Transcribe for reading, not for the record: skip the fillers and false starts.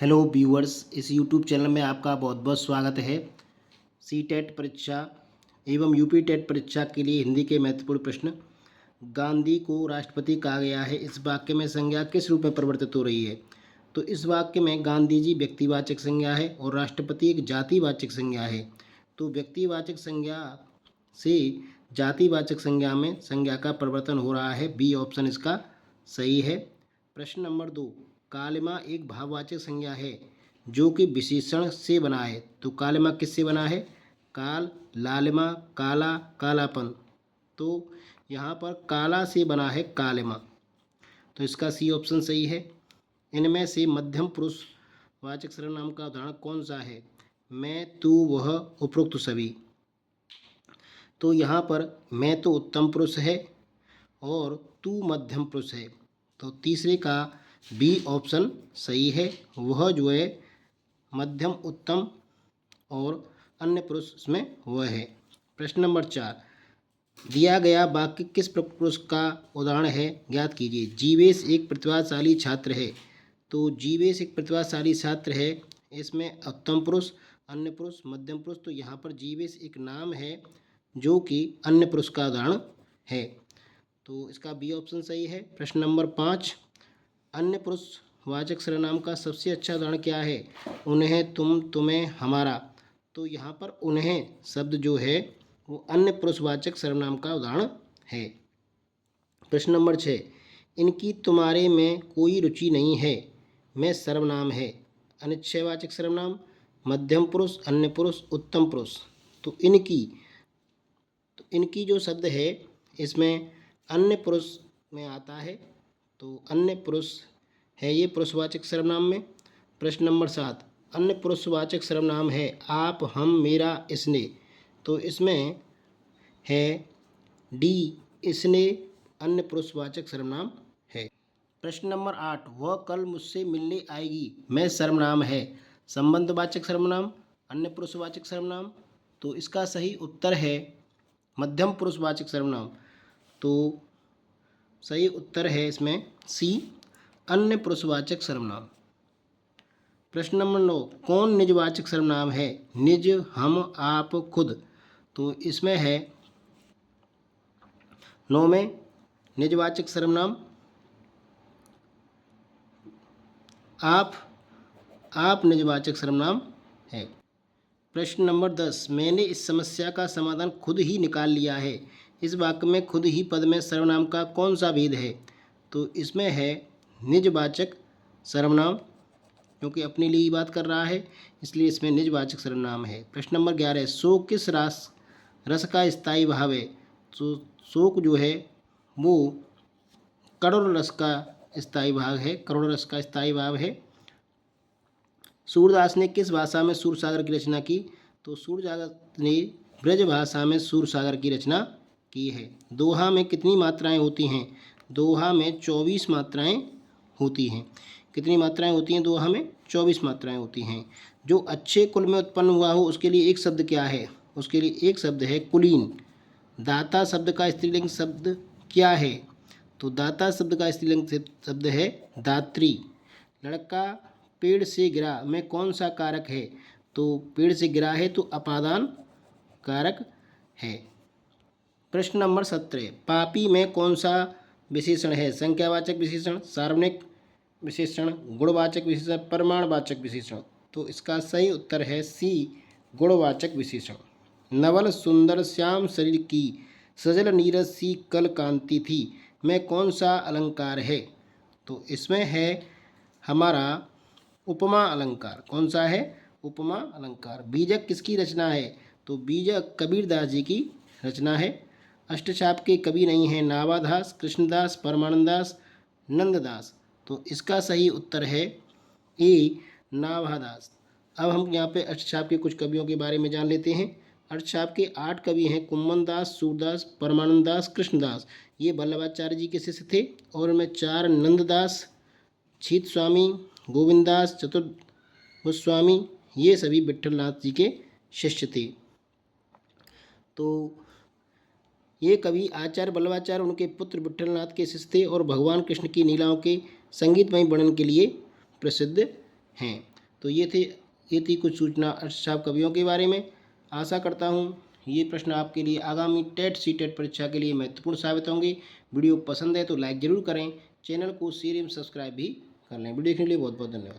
Hello viewers, इस YouTube channel में आपका बहुत बहुत स्वागत है। सीटेट परीक्षा एवं यूपी टेट परीक्षा के लिए हिंदी के महत्वपूर्ण प्रश्न। गांधी को राष्ट्रपति कहा गया है, इस वाक्य में संज्ञा किस रूप में परिवर्तित हो रही है? तो इस वाक्य में गांधी जी व्यक्तिवाचक संज्ञा है और राष्ट्रपति एक जातिवाचक संज्ञा है। तो व्यक्तिवाचक संज्ञा से जातिवाचक संज्ञा में संज्ञा का परिवर्तन हो रहा है। बी ऑप्शन इसका सही है। प्रश्न नंबर 2, कालिमा एक भाववाचक संज्ञा है जो कि विशेषण से बना है। तो कालिमा किससे बना है? काल, लालिमा, काला, कालापन। तो यहाँ पर काला से बना है कालिमा, तो इसका सी ऑप्शन सही है। इनमें से मध्यम पुरुष वाचक सर्वनाम का उदाहरण कौन सा है? मैं, तू, वह, उपरोक्त सभी। तो यहाँ पर मैं तो उत्तम पुरुष है और तू मध्यम पुरुष है, तो तीसरे का बी ऑप्शन सही है। वह जो है मध्यम, उत्तम और अन्य पुरुष इसमें वह है। प्रश्न नंबर 4, दिया गया वाक्य किस पुरुष का उदाहरण है, ज्ञात कीजिए। जीवेश एक प्रतिभाशाली छात्र है। तो जीवेश एक प्रतिभाशाली छात्र है, इसमें उत्तम पुरुष, अन्य पुरुष, मध्यम पुरुष। तो यहाँ पर जीवेश एक नाम है जो कि अन्य पुरुष का उदाहरण है, तो इसका बी ऑप्शन सही है। प्रश्न नंबर 5, अन्य पुरुष वाचक सर्वनाम का सबसे अच्छा उदाहरण क्या है? उन्हें, तुम, तुम्हें, हमारा। तो यहाँ पर उन्हें शब्द जो है वो अन्य पुरुषवाचक सर्वनाम का उदाहरण है। प्रश्न नंबर 6, इनकी तुम्हारे में कोई रुचि नहीं है, में सर्वनाम है। अनिश्चयवाचक सर्वनाम, मध्यम पुरुष, अन्य पुरुष, उत्तम पुरुष। तो इनकी जो शब्द है इसमें अन्य पुरुष में आता है, तो अन्य पुरुष है ये पुरुषवाचक सर्वनाम में। प्रश्न नंबर 7, अन्य पुरुषवाचक सर्वनाम है आप, हम, मेरा, इसने। तो इसमें है डी, इसने अन्य पुरुषवाचक सर्वनाम है। प्रश्न नंबर 8, वह कल मुझसे मिलने आएगी, मैं सर्वनाम है। संबंधवाचक सर्वनाम, अन्य पुरुषवाचक सर्वनाम। तो इसका सही उत्तर है मध्यम पुरुषवाचक सर्वनाम। तो सही उत्तर है इसमें सी, अन्य पुरुषवाचक सर्वनाम। प्रश्न नंबर 9, कौन निजवाचक सर्वनाम है? निज, हम, आप, खुद। तो इसमें है 9 में निजवाचक सर्वनाम आप निजवाचक सर्वनाम है। प्रश्न नंबर 10, मैंने इस समस्या का समाधान खुद ही निकाल लिया है। इस वाक्य में खुद ही पद में सर्वनाम का कौन सा भेद है? तो इसमें है निजवाचक सर्वनाम, क्योंकि अपने लिए ही बात कर रहा है, इसलिए इसमें निजवाचक सर्वनाम है। प्रश्न नंबर 11, शोक किस रस का स्थायी भाव है? तो शोक जो है वो करुण रस का स्थायी भाव है, करुण रस का स्थायी भाव है। सूरदास ने किस भाषा में सूरसागर की रचना की? तो सूरदास ने ब्रज भाषा में सूरसागर की रचना की है। दोहा में कितनी मात्राएं होती हैं? दोहा में 24 मात्राएं होती हैं। कितनी मात्राएं होती हैं दोहा में? 24 मात्राएं होती हैं। जो अच्छे कुल में उत्पन्न हुआ हो उसके लिए एक शब्द क्या है? उसके लिए एक शब्द है कुलीन। दाता शब्द का स्त्रीलिंग शब्द क्या है? तो दाता शब्द का स्त्रीलिंग शब्द है दात्री। लड़का पेड़ से गिरा में कौन सा कारक है? तो पेड़ से गिरा है तो अपादान कारक है। प्रश्न नंबर 17, पापी में कौन सा विशेषण है? संख्यावाचक विशेषण, सार्वजनिक विशेषण, गुणवाचक विशेषण, परिमाणवाचक विशेषण। तो इसका सही उत्तर है सी, गुणवाचक विशेषण। नवल सुंदर श्याम शरीर की, सजल नीरज सी कल कांति थी, में कौन सा अलंकार है? तो इसमें है हमारा उपमा अलंकार। कौन सा है? उपमा अलंकार। बीजक किसकी रचना है? तो बीजक कबीरदास जी की रचना है। अष्टछाप के कवि नहीं हैं नावादास, कृष्णदास, परमानंदास, नंददास। तो इसका सही उत्तर है ए, नावादास। अब हम यहाँ पे अष्टछाप के कुछ कवियों के बारे में जान लेते हैं। अष्टछाप के 8 कवि हैं कुम्मनदास, सूरदास, परमानंदास, कृष्णदास। ये वल्लभाचार्य जी के शिष्य थे। और उनमें 4 नंददास, छीत स्वामी, गोविंदास, चतुर गोस्वामी, ये सभी विट्ठलनाथ जी के शिष्य थे। तो ये कवि आचार्य वल्लभाचार्य उनके पुत्र विट्ठलनाथ के शिष्य थे और भगवान कृष्ण की लीलाओं के संगीतमय वर्णन के लिए प्रसिद्ध हैं। तो ये थी कुछ सूचना अष्टसाप कवियों के बारे में। आशा करता हूँ ये प्रश्न आपके लिए आगामी टेट सी टेट परीक्षा के लिए महत्वपूर्ण साबित होंगे। वीडियो पसंद है तो लाइक ज़रूर करें, चैनल को शेयर एवं सब्सक्राइब भी कर लें। वीडियो देखने के लिए बहुत बहुत धन्यवाद।